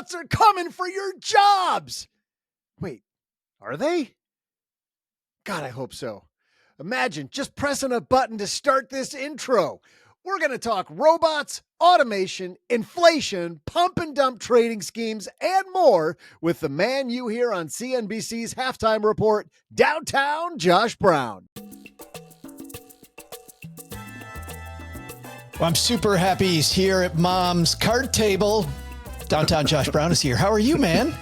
robots are coming for your jobs. Wait, are they? God, I hope so. Imagine just pressing a button to start this intro. We're going to talk robots, automation, inflation, pump and dump trading schemes, and more with the man you hear on CNBC's halftime report, Downtown Josh Brown. Well, I'm super happy he's here at Mom's card table. Downtown Josh Brown is here. How are you, man?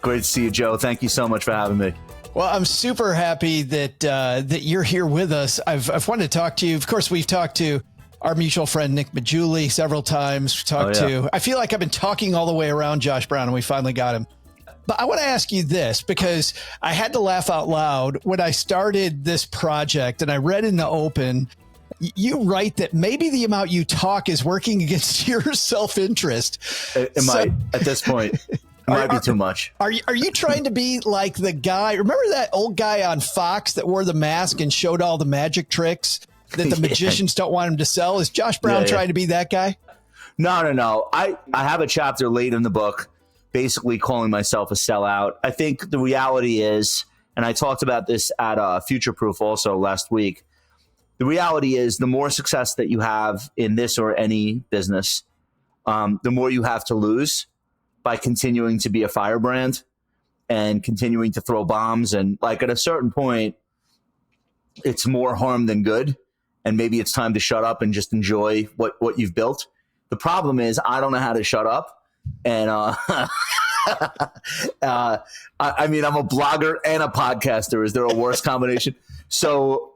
Great to see you, Joe. Thank you so much for having me. Well, I'm super happy that you're here with us. I've wanted to talk to you. Of course, we've talked to our mutual friend Nick Majuli several times. I feel like I've been talking all the way around Josh Brown, and we finally got him. But I want to ask you this, because I had to laugh out loud when I started this project, and I read in the open, you write that maybe the amount you talk is working against your self-interest. It might, at this point. It might be too much. Are you trying to be like the guy? Remember that old guy on Fox that wore the mask and showed all the magic tricks that the magicians don't want him to sell? Is Josh Brown trying to be that guy? No. I have a chapter late in the book basically calling myself a sellout. I think the reality is, and I talked about this at Future Proof also last week, the reality is the more success that you have in this or any business, the more you have to lose by continuing to be a firebrand and continuing to throw bombs. And like at a certain point, it's more harm than good. And maybe it's time to shut up and just enjoy what you've built. The problem is I don't know how to shut up. And I mean, I'm a blogger and a podcaster. Is there a worse combination? So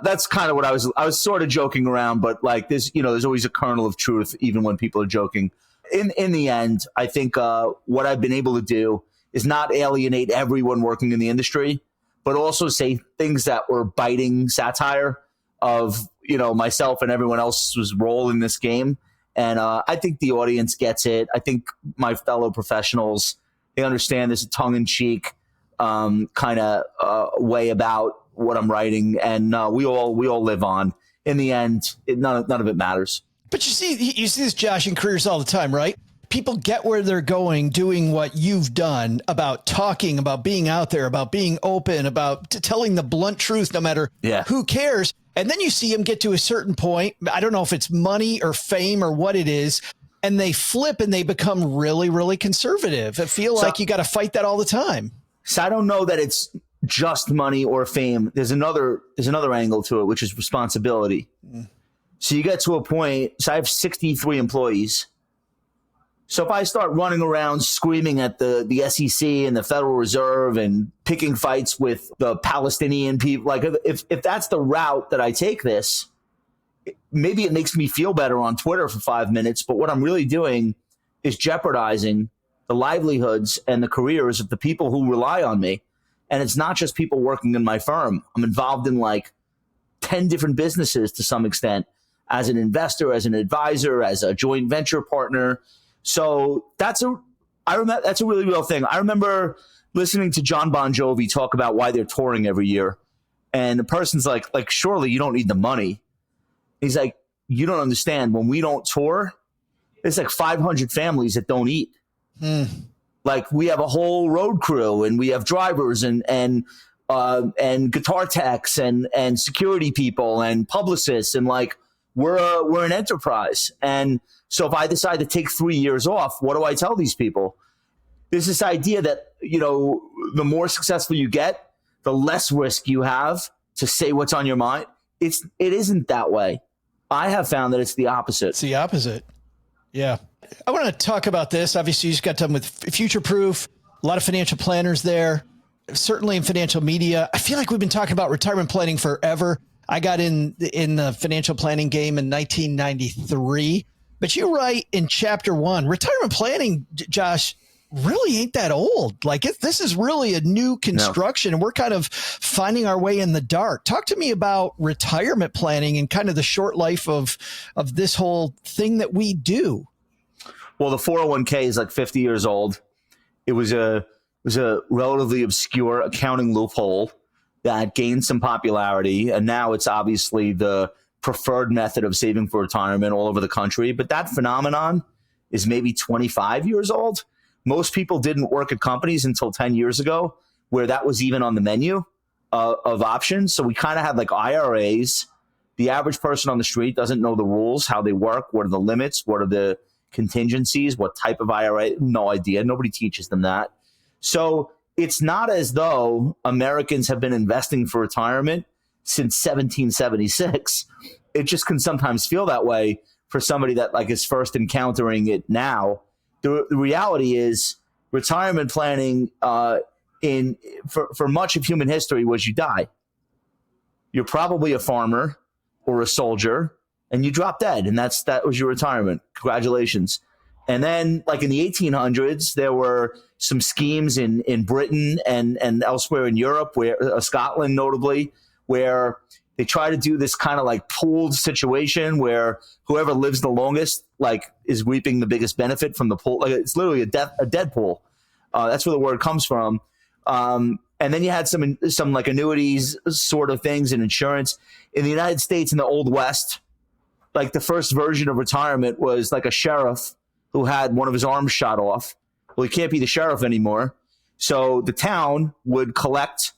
that's kind of what I was sort of joking around, but like this, there's always a kernel of truth, even when people are joking. In the end, I think what I've been able to do is not alienate everyone working in the industry, but also say things that were biting satire of, myself and everyone else's role in this game. And I think the audience gets it. I think my fellow professionals, they understand there's a tongue-in-cheek kind of way about what I'm writing, and we all live on. In the end, none of it matters. But you see this, Josh, in careers all the time, right? People get where they're going, doing what you've done, about talking, about being out there, about being open, about telling the blunt truth, no matter who cares. And then you see them get to a certain point. I don't know if it's money or fame or what it is, and they flip and they become really, really conservative. I feel like you got to fight that all the time. So I don't know that it's just money or fame. There's another angle to it, which is responsibility. So you get to a point, so I have 63 employees. So if I start running around screaming at the SEC and the Federal Reserve and picking fights with the Palestinian people, like if that's the route that I take this, maybe it makes me feel better on Twitter for 5 minutes. But what I'm really doing is jeopardizing the livelihoods and the careers of the people who rely on me. And it's not just people working in my firm. I'm involved in like 10 different businesses to some extent, as an investor, as an advisor, as a joint venture partner. So that's a really real thing. I remember listening to John Bon Jovi talk about why they're touring every year. And the person's like, surely you don't need the money. He's like, you don't understand. When we don't tour, there's like 500 families that don't eat. Like we have a whole road crew, and we have drivers and guitar techs and security people and publicists, and like we're an enterprise. And so if I decide to take 3 years off, what do I tell these people? There's this idea that, the more successful you get, the less risk you have to say what's on your mind. It isn't that way. I have found that it's the opposite. It's the opposite. Yeah. I want to talk about this. Obviously, you just got done with Future Proof, a lot of financial planners there, certainly in financial media. I feel like we've been talking about retirement planning forever. I got in the financial planning game in 1993. But you write in chapter 1, retirement planning, Josh, really ain't that old. Like this is really a new construction, and we're kind of finding our way in the dark. Talk to me about retirement planning and kind of the short life of this whole thing that we do. Well, the 401k is like 50 years old. It was a relatively obscure accounting loophole that gained some popularity, and now it's obviously the preferred method of saving for retirement all over the country. But that phenomenon is maybe 25 years old. Most people didn't work at companies until 10 years ago where that was even on the menu of options. So we kind of had like IRAs. The average person on the street doesn't know the rules, how they work, what are the limits, what are the contingencies, what type of IRA, no idea. Nobody teaches them that. So it's not as though Americans have been investing for retirement since 1776. It just can sometimes feel that way for somebody that like is first encountering it now. The reality is retirement planning for much of human history was you die. You're probably a farmer or a soldier and you drop dead, and that was your retirement. Congratulations. And then like in the 1800s, there were some schemes in Britain and elsewhere in Europe, where Scotland notably, where they try to do this kind of like pooled situation where whoever lives the longest like is reaping the biggest benefit from the pool. Like it's literally a dead pool. That's where the word comes from. And then you had some like annuities sort of things and insurance in the United States in the Old West. Like the first version of retirement was like a sheriff who had one of his arms shot off. Well, he can't be the sheriff anymore. So the town would collect,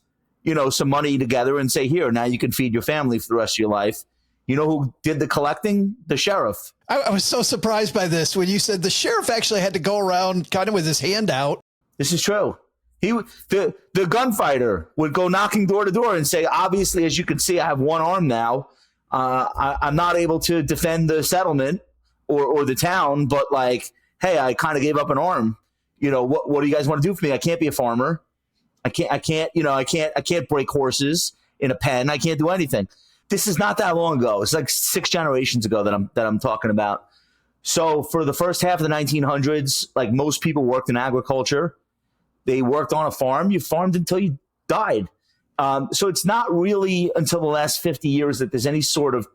some money together and say, here, now you can feed your family for the rest of your life. You know who did the collecting? The sheriff. I was so surprised by this when you said the sheriff actually had to go around kind of with his hand out. This is true. The gunfighter would go knocking door to door and say, obviously, as you can see, I have one arm now. I'm not able to defend the settlement or the town, but like, hey, I kind of gave up an arm. What do you guys want to do for me? I can't be a farmer. I can't break horses in a pen. I can't do anything. This is not that long ago. It's like 6 generations ago that I'm talking about. So for the first half of the 1900s, like most people worked in agriculture. They worked on a farm. You farmed until you died. So it's not really until the last 50 years that there's any sort of,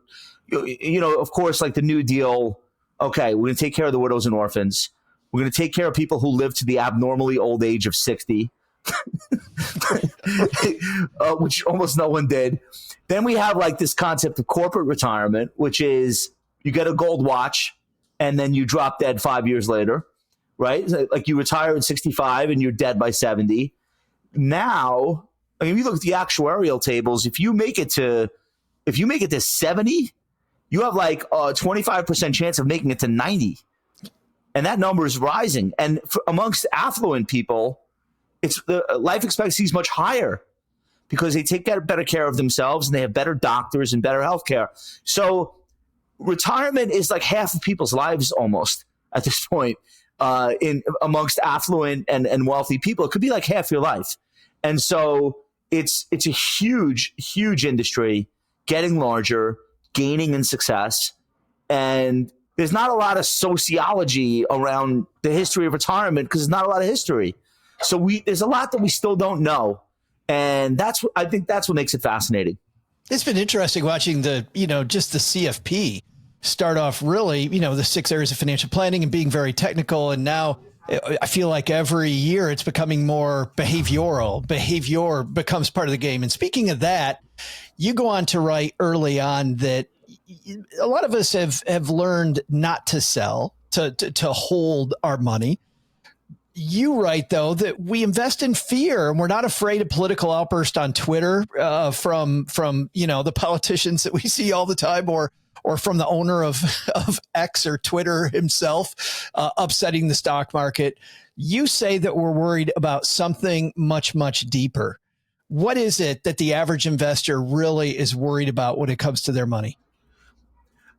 of course, like the New Deal. Okay, we're going to take care of the widows and orphans. We're going to take care of people who live to the abnormally old age of 60, which almost no one did. Then we have like this concept of corporate retirement, which is you get a gold watch and then you drop dead 5 years later, right? Like you retire at 65 and you're dead by 70. Now, I mean, if you look at the actuarial tables, if you make it to 70, you have like a 25% chance of making it to 90. And that number is rising. And amongst affluent people, the life expectancy is much higher because they take better care of themselves and they have better doctors and better health care. So retirement is like half of people's lives almost at this point amongst affluent and wealthy people. It could be like half your life. And so it's a huge, huge industry, getting larger, gaining in success. And there's not a lot of sociology around the history of retirement because there's not a lot of history. So there's a lot that we still don't know. And I think that's what makes it fascinating. It's been interesting watching just the CFP start off really, the 6 areas of financial planning and being very technical. And now I feel like every year it's becoming more behavioral. Behavior becomes part of the game. And speaking of that, you go on to write early on that a lot of us have learned not to sell, to hold our money. You write, though, that we invest in fear and we're not afraid of political outburst on Twitter from the politicians that we see all the time or from the owner of X or Twitter himself upsetting the stock market. You say that we're worried about something much, much deeper. What is it that the average investor really is worried about when it comes to their money?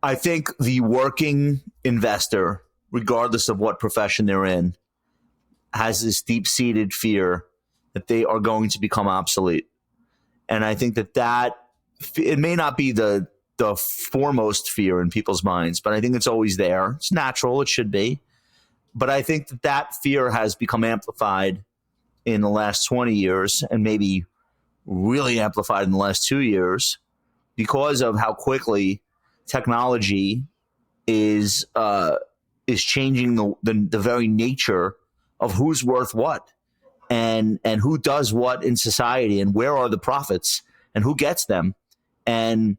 I think the working investor, regardless of what profession they're in, has this deep-seated fear that they are going to become obsolete. And I think that it may not be the foremost fear in people's minds, but I think it's always there. It's natural. It should be. But I think that fear has become amplified in the last 20 years and maybe really amplified in the last 2 years because of how quickly technology is changing the very nature of who's worth what and who does what in society and where are the profits and who gets them. And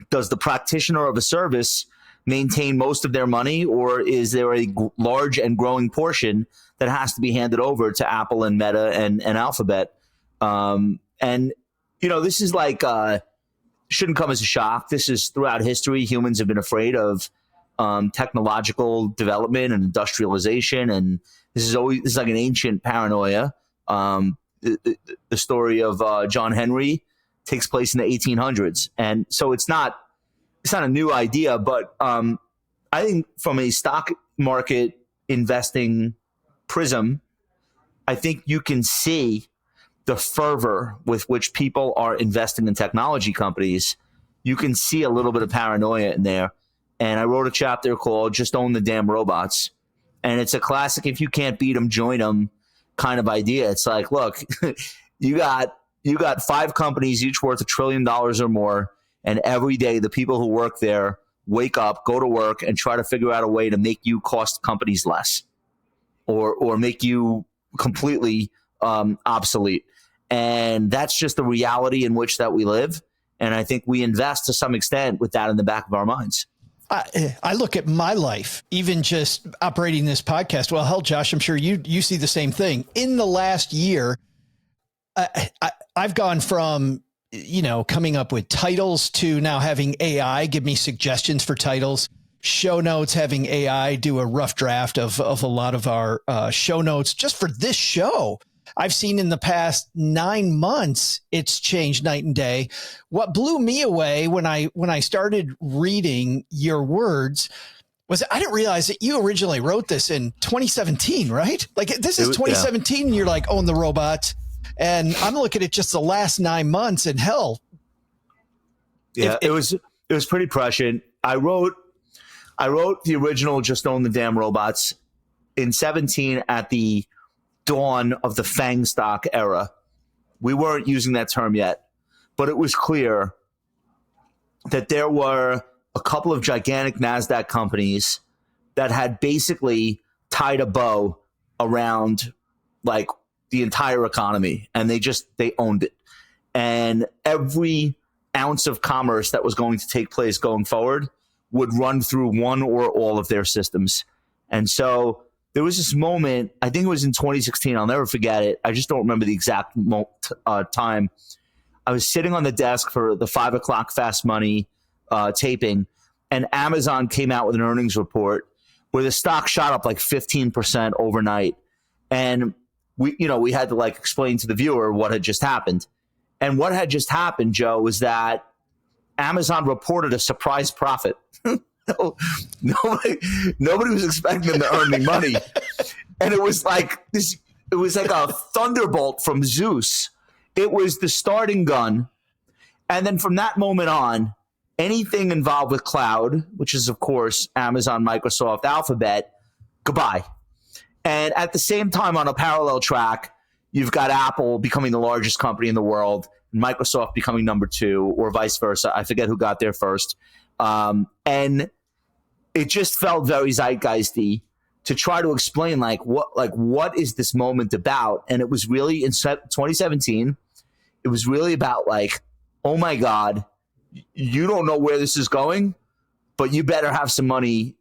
does the practitioner of a service maintain most of their money, or is there a large and growing portion that has to be handed over to Apple and Meta and Alphabet? And, you know, this is like, shouldn't come as a shock. This is throughout history. Humans have been afraid of technological development and industrialization. And this is like an ancient paranoia. The story of John Henry takes place in the 1800s. And so it's not a new idea, but I think from a stock market investing prism, I think you can see the fervor with which people are investing in technology companies. You can see a little bit of paranoia in there. And I wrote a chapter called Just Own the Damn Robots. And it's a classic, if you can't beat them, join them kind of idea. It's like, look, you got 5 companies, each worth $1 trillion or more. And every day the people who work there wake up, go to work, and try to figure out a way to make you cost companies less or make you completely obsolete. And that's just the reality in which that we live. And I think we invest to some extent with that in the back of our minds. I look at my life, even just operating this podcast. Well, hell, Josh, I'm sure you see the same thing. In the last year, I've gone from, you know, coming up with titles to now having AI give me suggestions for titles, show notes, having AI do a rough draft of a lot of our show notes just for this show. I've seen in the past 9 months, it's changed night and day. What blew me away when I started reading your words was I didn't realize that you originally wrote this in 2017, right? Like this is 2017 yeah. And you're like, own the robot. And I'm looking at just the last 9 months and hell. Yeah, it was pretty prescient. I wrote the original Just Own the Damn Robots in 17 at the dawn of the FANG stock era. We weren't using that term yet, but it was clear that there were a couple of gigantic NASDAQ companies that had basically tied a bow around like the entire economy, and they owned it. And every ounce of commerce that was going to take place going forward would run through one or all of their systems. And so there was this moment, I think it was in 2016, I'll never forget it. I just don't remember the exact time. I was sitting on the desk for the 5 o'clock Fast Money taping, and Amazon came out with an earnings report where the stock shot up like 15% overnight. And we had to like explain to the viewer what had just happened. And what had just happened, Joe, was that Amazon reported a surprise profit. Nobody was expecting them to earn any money. And it was like a thunderbolt from Zeus. It was the starting gun. And then from that moment on, anything involved with cloud, which is, of course, Amazon, Microsoft, Alphabet, goodbye. And at the same time, on a parallel track, you've got Apple becoming the largest company in the world, and Microsoft becoming number 2, or vice versa. I forget who got there first. And it just felt very zeitgeisty to try to explain what is this moment about? And it was really in 2017. It was really about like, oh my God, you don't know where this is going, but you better have some money,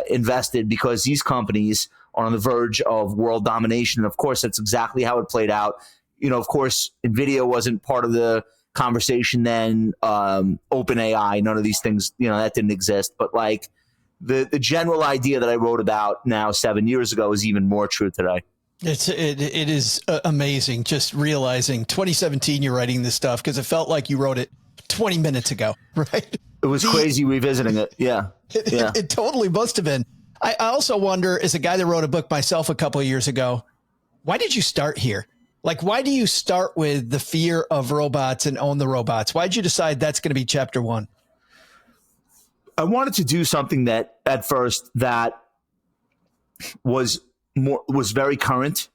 invested, because these companies are on the verge of world domination. And of course, that's exactly how it played out. Of course, NVIDIA wasn't part of the conversation then. OpenAI, none of these things, that didn't exist. But like the general idea that I wrote about now 7 years ago is even more true today. It is amazing just realizing 2017 you're writing this stuff, because it felt like you wrote it 20 minutes ago, right? It was crazy revisiting it. Yeah. It totally must have been. I also wonder, as a guy that wrote a book myself a couple of years ago, why did you start here? Like, why do you start with the fear of robots and own the robots? Why did you decide that's going to be chapter 1? I wanted to do something that at first that was very current.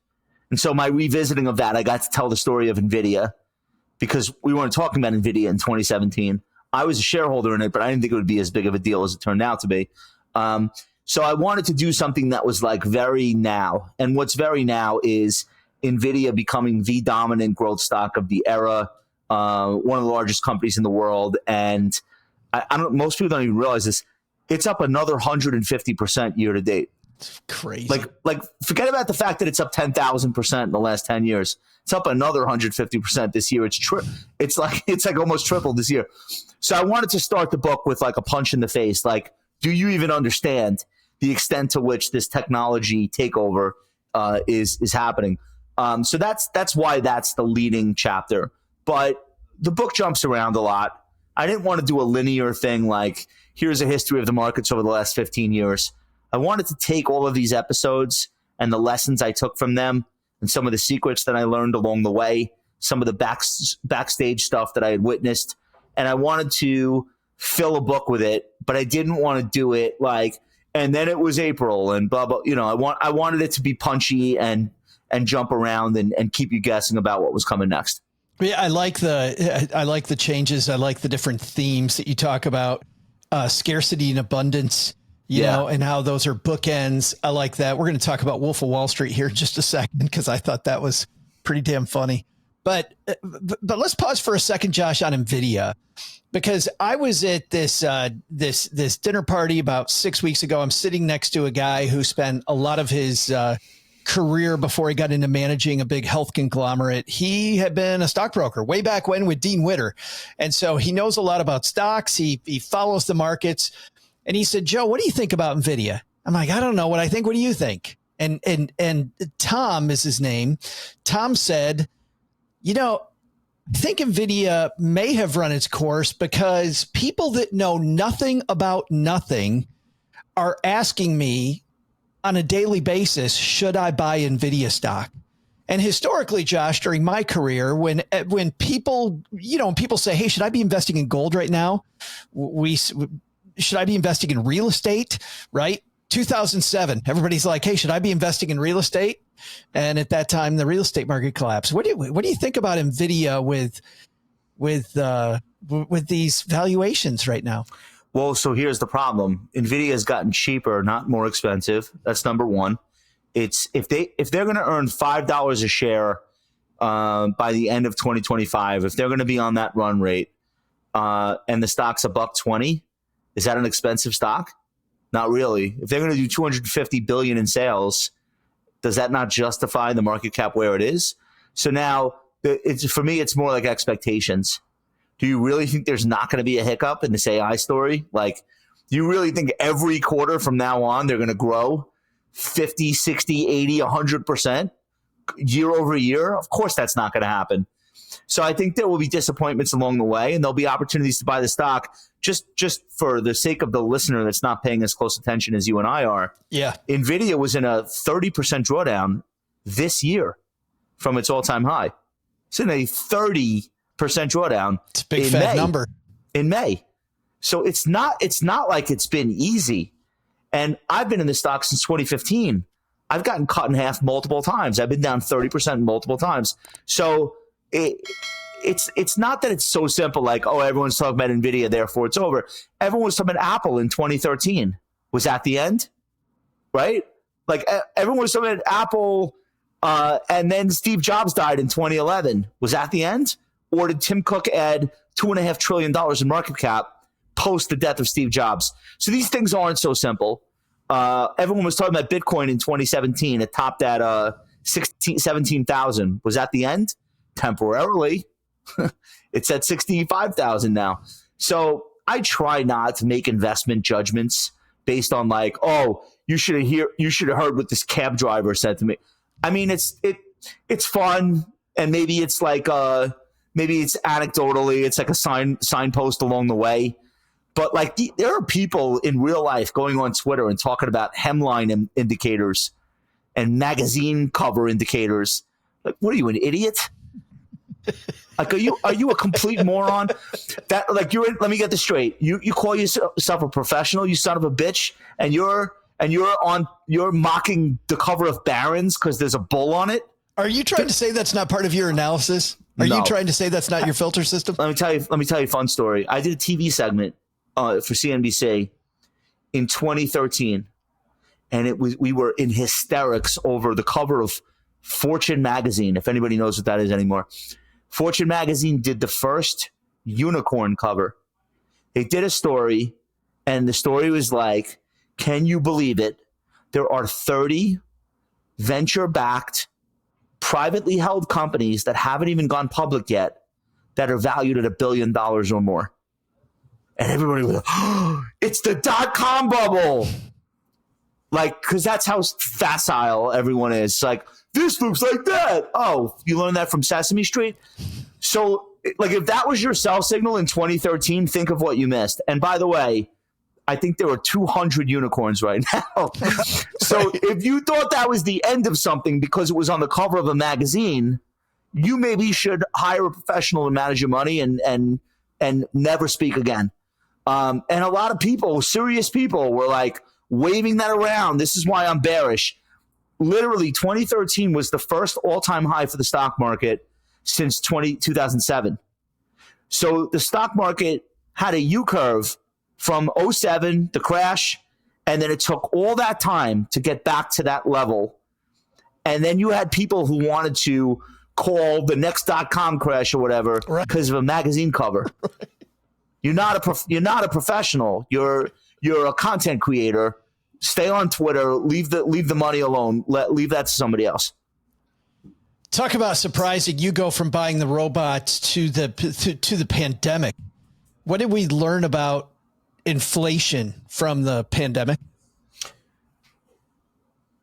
And so my revisiting of that, I got to tell the story of NVIDIA, because we weren't talking about NVIDIA in 2017. I was a shareholder in it, but I didn't think it would be as big of a deal as it turned out to be. So I wanted to do something that was like very now. And what's very now is NVIDIA becoming the dominant growth stock of the era, one of the largest companies in the world. And most people don't even realize this. It's up another 150% year to date. It's crazy. Like forget about the fact that it's up 10,000% in the last 10 years. It's up another 150% this year. It's like almost tripled this year. So I wanted to start the book with like a punch in the face. Like, do you even understand the extent to which this technology takeover is happening? So that's why that's the leading chapter. But the book jumps around a lot. I didn't want to do a linear thing like, here's a history of the markets over the last 15 years. I wanted to take all of these episodes and the lessons I took from them and some of the secrets that I learned along the way, some of the backstage stuff that I had witnessed, and I wanted to fill a book with it, but I didn't want to do it like, and then it was April and blah, blah. You know, I wanted it to be punchy and jump around and keep you guessing about what was coming next. Yeah, I like the changes. I like the different themes that you talk about, scarcity and abundance, you know, and how those are bookends. I like that. We're going to talk about Wolf of Wall Street here in just a second, because I thought that was pretty damn funny. But let's pause for a second, Josh, on NVIDIA, because I was at this dinner party about 6 weeks ago. I'm sitting next to a guy who spent a lot of his career before he got into managing a big health conglomerate. He had been a stockbroker way back when with Dean Witter. And so he knows a lot about stocks. He follows the markets. And he said, Joe, what do you think about NVIDIA? I'm like, I don't know what I think. What do you think? And Tom is his name. Tom said, you know, I think NVIDIA may have run its course because people that know nothing about nothing are asking me on a daily basis, should I buy NVIDIA stock? And historically, Josh, during my career, when people, you know, people say, hey, should I be investing in gold right now? Should I be investing in real estate? Right? 2007, everybody's like, hey, should I be investing in real estate? And at that time, the real estate market collapsed. What do you think about NVIDIA with these valuations right now? Well, so here's the problem. NVIDIA has gotten cheaper, not more expensive. That's number one. It's if they're going to earn $5 a share by the end of 2025, if they're going to be on that run rate, and the stock's $120, is that an expensive stock? Not really. If they're going to do 250 billion in sales, does that not justify the market cap where it is? So now, for me, it's more like expectations. Do you really think there's not going to be a hiccup in this AI story? Like, do you really think every quarter from now on they're going to grow 50, 60, 80, 100% year over year? Of course that's not going to happen. So I think there will be disappointments along the way, and there'll be opportunities to buy the stock just for the sake of the listener that's not paying as close attention as you and I are. Yeah. NVIDIA was in a 30% drawdown this year from its all-time high. It's in a 30% drawdown. It's a big fat number in May. So it's not like it's been easy. And I've been in this stock since 2015. I've gotten cut in half multiple times. I've been down 30% multiple times. So it's not that it's so simple like, oh, everyone's talking about NVIDIA, therefore it's over. Everyone was talking about Apple in 2013. Was that the end? Right? Like everyone was talking about Apple, and then Steve Jobs died in 2011. Was that the end? Or did Tim Cook add $2.5 trillion in market cap post the death of Steve Jobs? So these things aren't so simple. Everyone was talking about Bitcoin in 2017. It topped at 17,000. Was that the end? Temporarily. It's at 65,000 now. So I try not to make investment judgments based on like, oh, you should have heard what this cab driver said to me. I mean, it's fun, and maybe it's like maybe it's anecdotally, it's like a signpost along the way. But like there are people in real life going on Twitter and talking about hemline indicators and magazine cover indicators. Like, what are you, an idiot? Like, are you a complete moron? That like let me get this straight. You call yourself a professional, you son of a bitch, and you're mocking the cover of Barron's because there's a bull on it. Are you trying to say that's not part of your analysis? Are you trying to say that's not your filter system? Let me tell you a fun story. I did a TV segment for CNBC in 2013, and we were in hysterics over the cover of Fortune magazine, if anybody knows what that is anymore. Fortune magazine did the first unicorn cover. They did a story And the story was like, can you believe it? There are 30 venture-backed, privately held companies that haven't even gone public yet that are valued at $1 billion or more. And everybody was like, oh, it's the dot-com bubble. Like, because that's how facile everyone is. Like, this looks like that. Oh, you learned that from Sesame Street? So, like, if that was your sell signal in 2013, think of what you missed. And by the way, I think there are 200 unicorns right now. So if you thought that was the end of something because it was on the cover of a magazine, you maybe should hire a professional to manage your money and never speak again. And a lot of people, serious people, were like waving that around. This is why I'm bearish. Literally, 2013 was the first all-time high for the stock market since 2007. So the stock market had a U-curve from 07, the crash, and then it took all that time to get back to that level. And then you had people who wanted to call the next .com crash or whatever because of a magazine cover. Right. You're not a professional. You're a content creator. Stay on Twitter. Leave the money alone. Leave that to somebody else. Talk about surprising. You go from buying the robots to the pandemic. What did we learn about inflation from the pandemic?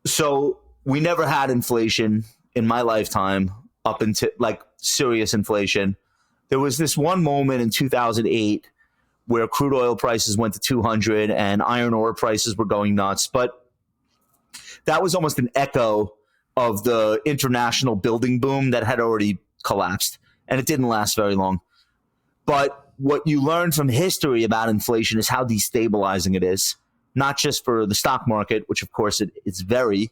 So we never had inflation in my lifetime up until like serious inflation. There was this one moment in 2008 where crude oil prices went to 200 and iron ore prices were going nuts. But that was almost an echo of the international building boom that had already collapsed. And it didn't last very long. But what you learn from history about inflation is how destabilizing it is, not just for the stock market, which of course it's very,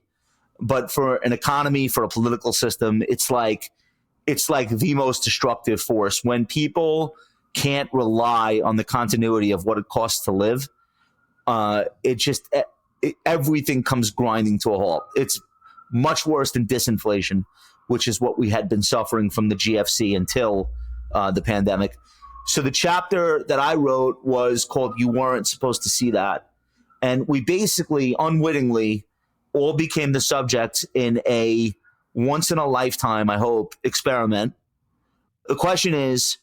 but for an economy, for a political system, it's like the most destructive force. When people can't rely on the continuity of what it costs to live, everything comes grinding to a halt. It's much worse than disinflation, which is what we had been suffering from the GFC until the pandemic. So the chapter that I wrote was called You Weren't Supposed to See That. And we basically unwittingly all became the subject in a once in a lifetime, I hope, experiment. The question is,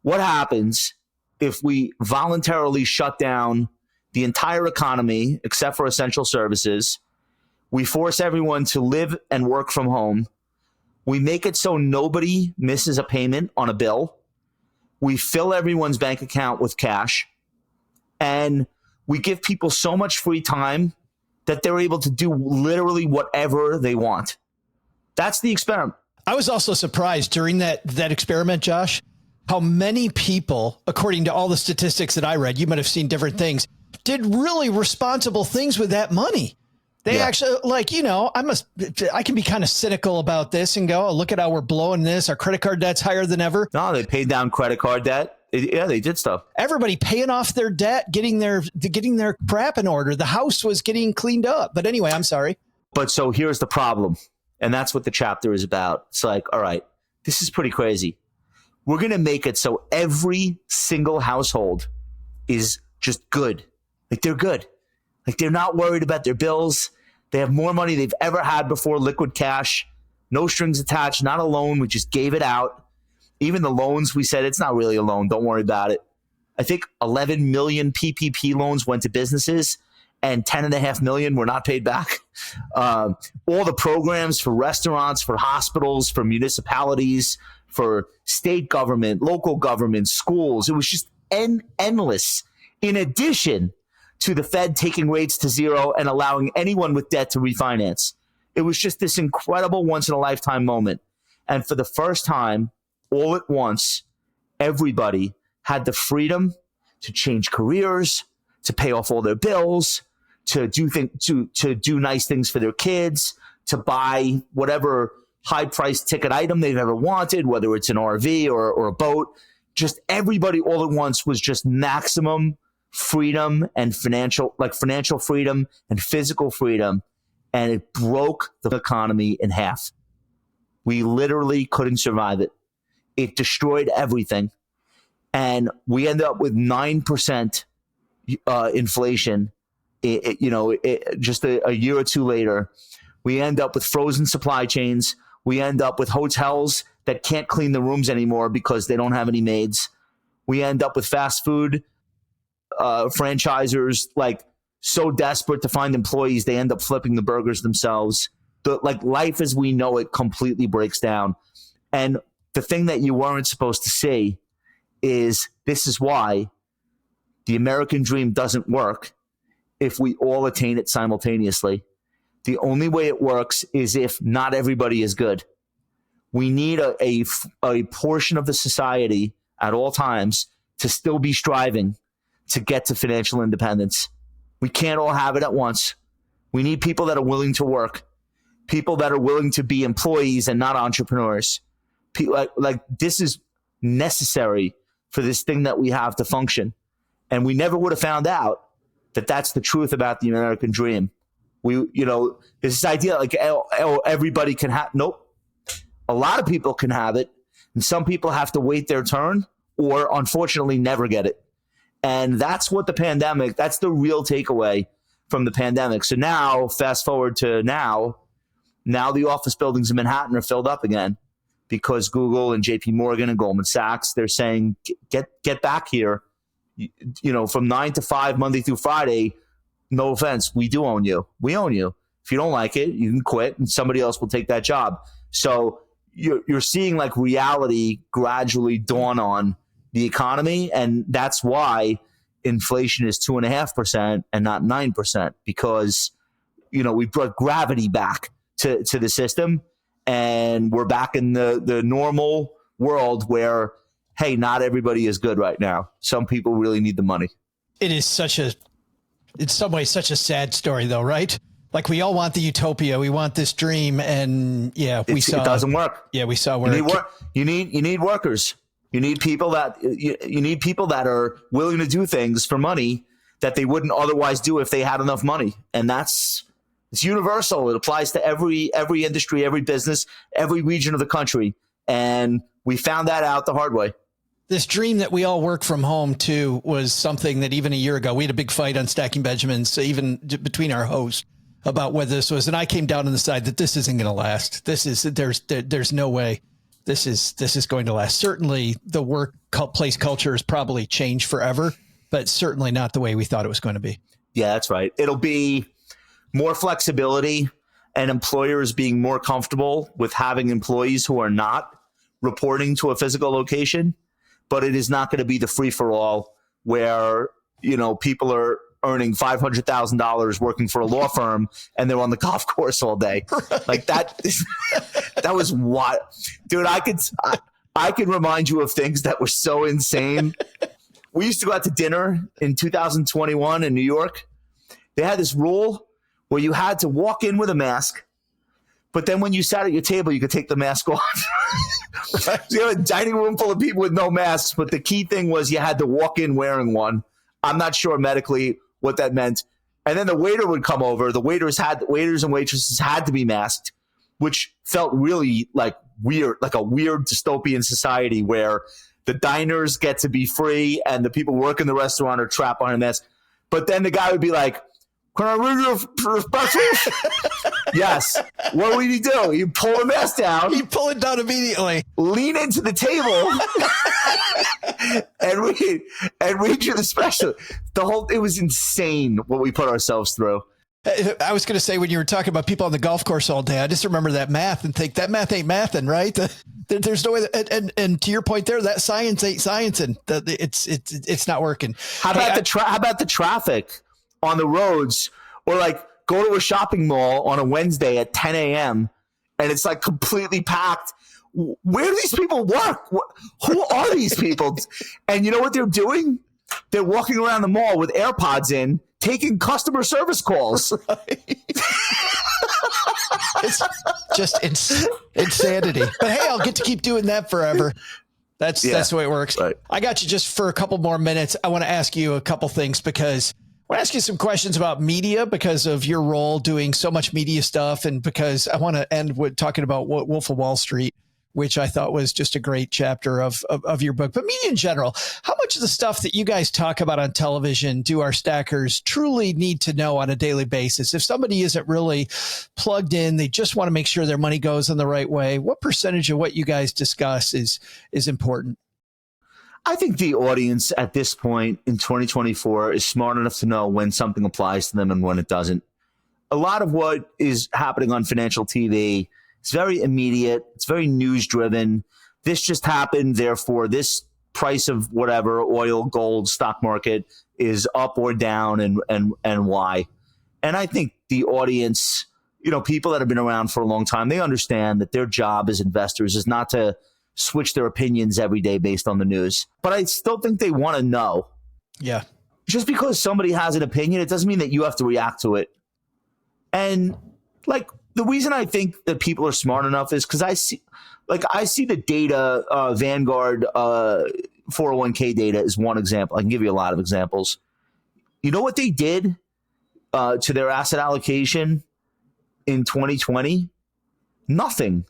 what happens if we voluntarily shut down the entire economy except for essential services? We force everyone to live and work from home. We make it so nobody misses a payment on a bill. We fill everyone's bank account with cash, and we give people so much free time that they're able to do literally whatever they want. That's the experiment. I was also surprised during that experiment, Josh, how many people, according to all the statistics that I read, you might have seen different things, did really responsible things with that money. They actually, I can be kind of cynical about this and go, oh, look at how we're blowing this. Our credit card debt's higher than ever. No, they paid down credit card debt. Yeah, they did stuff. Everybody paying off their debt, getting their crap in order. The house was getting cleaned up. But anyway, I'm sorry. But so here's the problem. And that's what the chapter is about. It's like, all right, this is pretty crazy. We're going to make it so every single household is just good. Like they're good. Like they're not worried about their bills. They have more money they've ever had before, liquid cash, no strings attached, not a loan. We just gave it out. Even the loans, we said, it's not really a loan. Don't worry about it. I think 11 million PPP loans went to businesses and 10.5 million were not paid back. All the programs for restaurants, for hospitals, for municipalities, for state government, local government, schools. It was just endless. In addition to the Fed taking rates to zero and allowing anyone with debt to refinance. It was just this incredible once-in-a-lifetime moment. And for the first time, all at once, everybody had the freedom to change careers, to pay off all their bills, to do nice things for their kids, to buy whatever high-priced ticket item they've ever wanted, whether it's an RV or a boat. Just everybody all at once was just maximum freedom and financial freedom and physical freedom. And it broke the economy in half. We literally couldn't survive it. It destroyed everything. And we ended up with 9% inflation, just a year or two later, we end up with frozen supply chains. We end up with hotels that can't clean the rooms anymore because they don't have any maids. We end up with fast food franchisors like so desperate to find employees, they end up flipping the burgers themselves. Life as we know it completely breaks down. And the thing that you weren't supposed to see is this is why the American dream doesn't work if we all attain it simultaneously. The only way it works is if not everybody is good. We need a portion of the society at all times to still be striving to get to financial independence. We can't all have it at once. We need people that are willing to work, people that are willing to be employees and not entrepreneurs. Like this is necessary for this thing that we have to function. And we never would have found out that that's the truth about the American dream. There's this idea like, everybody can have, nope. A lot of people can have it, and some people have to wait their turn or unfortunately never get it. And that's what that's the real takeaway from the pandemic. So now, fast forward to now the office buildings in Manhattan are filled up again because Google and JP Morgan and Goldman Sachs, they're saying, get back here, from 9 to 5, Monday through Friday. No offense, we do own you. We own you. If you don't like it, you can quit and somebody else will take that job. So you're seeing like reality gradually dawn on the economy. And that's why inflation is 2.5% and not 9%, because, we brought gravity back to the system, and we're back in the normal world where, hey, not everybody is good right now. Some people really need the money. It is in some ways, such a sad story though, right? Like we all want the utopia. We want this dream. And it doesn't work. Yeah. We saw where you need workers. You need people that are willing to do things for money that they wouldn't otherwise do if they had enough money. And it's universal. It applies to every industry, every business, every region of the country. And we found that out the hard way. This dream that we all work from home to was something that even a year ago, we had a big fight on Stacking Benjamins, even between our hosts, about whether this was, and I came down on the side that this isn't going to last. There's no way this is going to last. Certainly the workplace culture has probably changed forever, but certainly not the way we thought it was going to be. Yeah, that's right. It'll be more flexibility and employers being more comfortable with having employees who are not reporting to a physical location, but it is not going to be the free for all where, people are earning $500,000 working for a law firm and they're on the golf course all day. Right. Like that was what, dude, I could remind you of things that were so insane. We used to go out to dinner in 2021 in New York. They had this rule where you had to walk in with a mask, but then when you sat at your table, you could take the mask off. So you have a dining room full of people with no masks, but the key thing was you had to walk in wearing one. I'm not sure medically what that meant. And then the waiter would come over. The waiters and waitresses had to be masked, which felt really like weird, like a weird dystopian society where the diners get to be free and the people working the restaurant are trapped behind a mask. But then the guy would be like, "Can I read your specials?" Yes. What do you do? You pull the mask down. You pull it down immediately. Lean into the table and read you the special. It was insane what we put ourselves through. I was going to say, when you were talking about people on the golf course all day, I just remember that math and think that math ain't mathin', right? There's no way and to your point there, that science ain't sciencing. It's not working. How about the traffic on the roads, or like go to a shopping mall on a Wednesday at 10 a.m. and it's like completely packed. Where do these people work? Who are these people? And you know what they're doing? They're walking around the mall with AirPods in, taking customer service calls. Right. It's just insanity. But hey, I'll get to keep doing that forever. That's the way it works. Right. I got you just for a couple more minutes. I want to ask you a couple things because I want to ask you some questions about media because of your role doing so much media stuff, and because I want to end with talking about Wolf of Wall Street, which I thought was just a great chapter of your book. But media in general, how much much of the stuff that you guys talk about on television do our stackers truly need to know on a daily basis? If somebody isn't really plugged in, they just want to make sure their money goes in the right way, what percentage of what you guys discuss is important? I think the audience at this point in 2024 is smart enough to know when something applies to them and when it doesn't. A lot of what is happening on financial TV is very immediate. It's very news driven. This just happened. Therefore, this price of whatever, oil, gold, stock market is up or down and why. And I think the audience, people that have been around for a long time, they understand that their job as investors is not to switch their opinions every day based on the news. But I still think they want to know. Yeah. Just because somebody has an opinion, it doesn't mean that you have to react to it. And the reason I think that people are smart enough is because I see the data, Vanguard 401k data is one example. I can give you a lot of examples. You know what they did to their asset allocation in 2020? Nothing.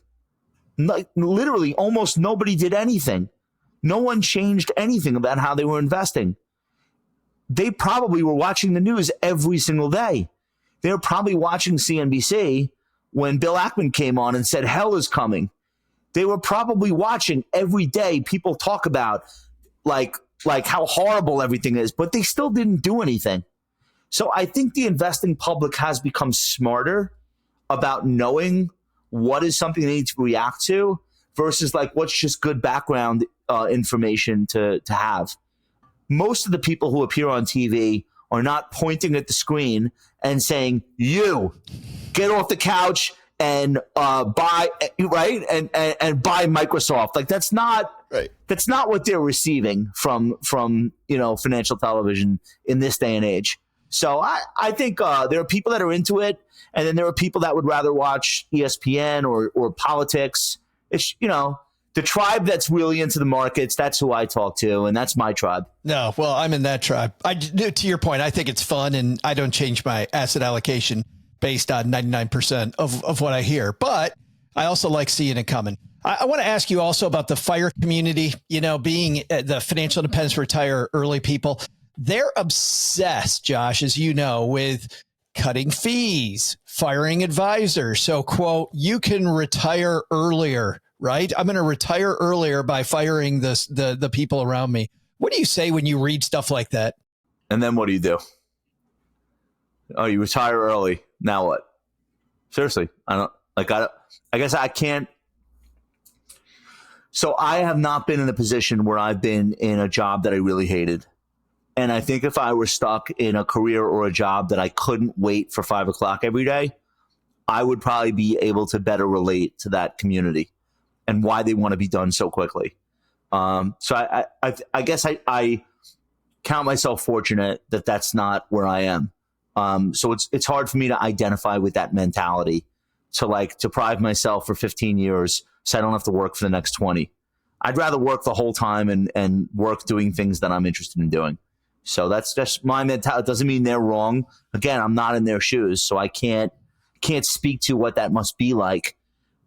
Literally, almost nobody did anything. No one changed anything about how they were investing. They probably were watching the news every single day. They were probably watching CNBC when Bill Ackman came on and said, hell is coming. They were probably watching every day people talk about like how horrible everything is, but they still didn't do anything. So I think the investing public has become smarter about knowing what is something they need to react to versus what's just good background information to have. Most of the people who appear on TV are not pointing at the screen and saying, you get off the couch and buy, right? And buy Microsoft. That's not right. That's not what they're receiving from financial television in this day and age. So I think there are people that are into it. And then there are people that would rather watch ESPN or politics. It's, the tribe that's really into the markets, that's who I talk to, and that's my tribe. No, well, I'm in that tribe. To your point, I think it's fun, and I don't change my asset allocation based on 99% of what I hear. But I also like seeing it coming. I want to ask you also about the FIRE community, being the financial independence retire early people. They're obsessed, Josh, as you know, with cutting fees, firing advisors. So, quote, you can retire earlier, right? I'm going to retire earlier by firing the people around me. What do you say when you read stuff like that? And then what do you do? Oh, you retire early. Now what? Seriously, I guess I can't. So I have not been in a position where I've been in a job that I really hated. And I think if I were stuck in a career or a job that I couldn't wait for 5 o'clock every day, I would probably be able to better relate to that community and why they want to be done so quickly. So I guess I count myself fortunate that that's not where I am. So it's hard for me to identify with that mentality to deprive myself for 15 years so I don't have to work for the next 20. I'd rather work the whole time and work doing things that I'm interested in doing. So that's just my mentality. It doesn't mean they're wrong. Again, I'm not in their shoes, so I can't speak to what that must be like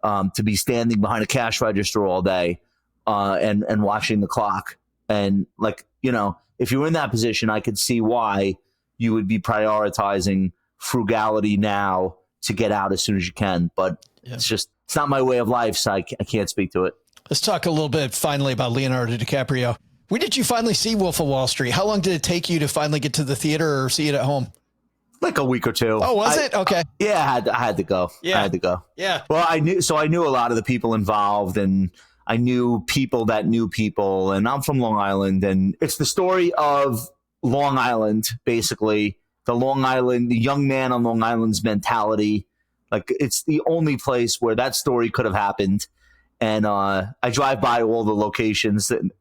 to be standing behind a cash register all day and watching the clock. And if you're in that position, I could see why you would be prioritizing frugality now to get out as soon as you can. But it's not my way of life, so I can't speak to it. Let's talk a little bit finally about Leonardo DiCaprio. When did you finally see Wolf of Wall Street? How long did it take you to finally get to the theater or see it at home? Like a week or two. Oh, was it? Okay. Yeah, I had to go. Yeah. I had to go. Yeah. Well, I knew a lot of the people involved, and I knew people that knew people, and I'm from Long Island, and it's the story of Long Island, basically. The young man on Long Island's mentality. It's the only place where that story could have happened. And I drive by all the locations. It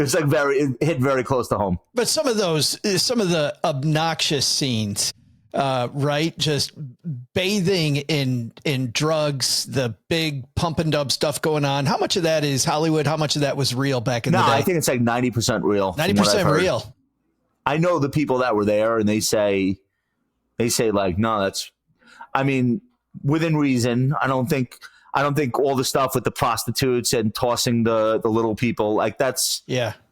hit very close to home. But some of the obnoxious scenes, right? Just bathing in drugs, the big pump and dump stuff going on. How much of that is Hollywood? How much of that was real back in the day? No, I think it's 90% real. 90% real. I know the people that were there, and they say no, that's. I mean, within reason. I don't think all the stuff with the prostitutes and tossing the little people that's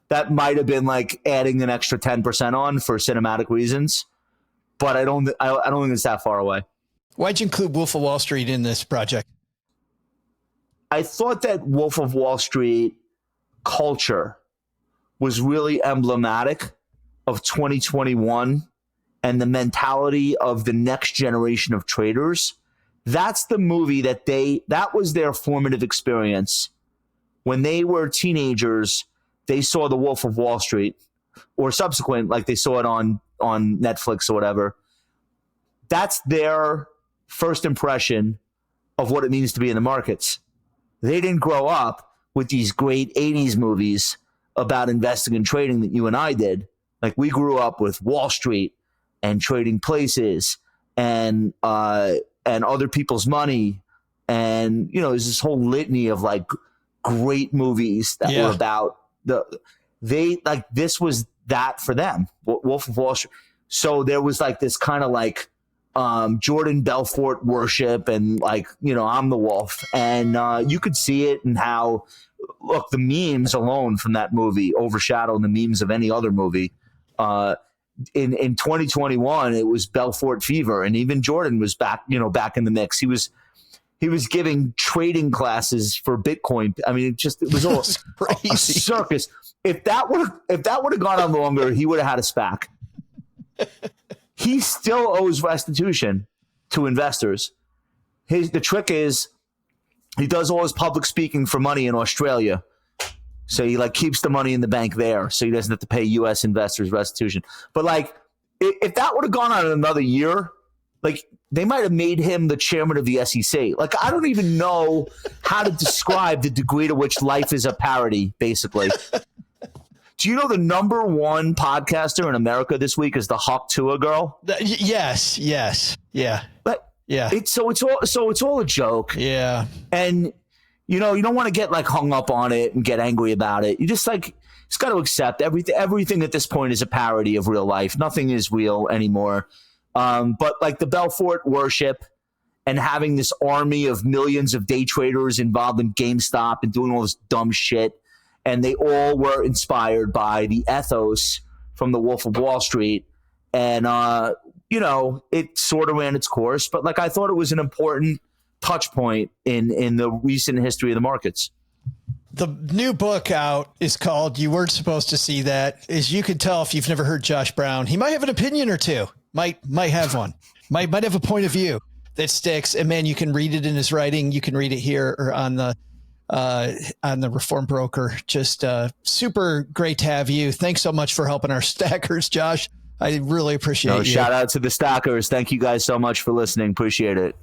that might have been like adding an extra 10% on for cinematic reasons. But I don't think it's that far away. Why'd you include Wolf of Wall Street in this project? I thought that Wolf of Wall Street culture was really emblematic of 2021 and the mentality of the next generation of traders. That's the movie that was their formative experience. When they were teenagers, they saw The Wolf of Wall Street, or subsequent, like they saw it on Netflix or whatever. That's their first impression of what it means to be in the markets. They didn't grow up with these great 80s movies about investing and trading that you and I did. Like, we grew up with Wall Street and Trading Places and other people's money. And, there's this whole litany of like great movies that were about this was that for them, Wolf of Wall Street. So there was like this kind of like Jordan Belfort worship and like, I'm the wolf. And you could see it in how, look, the memes alone from that movie overshadow the memes of any other movie. In 2021, it was Belfort fever, and even Jordan was back in the mix. He was giving trading classes for Bitcoin. I mean, it was all a circus. If that would have gone on longer, he would have had a SPAC. He still owes restitution to investors. The trick is he does all his public speaking for money in Australia. So he like keeps the money in the bank there, so he doesn't have to pay U.S. investors restitution. But like, if that would have gone on another year, like they might have made him the chairman of the SEC. Like, I don't even know how to describe the degree to which life is a parody, basically. Do you know the number one podcaster in America this week is the Hawk Tua girl? Yes, yeah. But yeah, it's all a joke. Yeah, and you don't want to get like hung up on it and get angry about it. You just got to accept everything at this point is a parody of real life. Nothing is real anymore. But like the Belfort worship and having this army of millions of day traders involved in GameStop and doing all this dumb shit. And they all were inspired by the ethos from the Wolf of Wall Street. And, it sort of ran its course. But like, I thought it was an important touch point in the recent history of the markets. The new book out is called You Weren't Supposed to See That. As you can tell, if you've never heard Josh Brown, he might have an opinion or two, might have one, might have a point of view that sticks. And man, you can read it in his writing. You can read it here or on the Reform Broker. Just super great to have you. Thanks so much for helping our stackers, Josh. I really appreciate you. Shout out to the stackers. Thank you guys so much for listening. Appreciate it.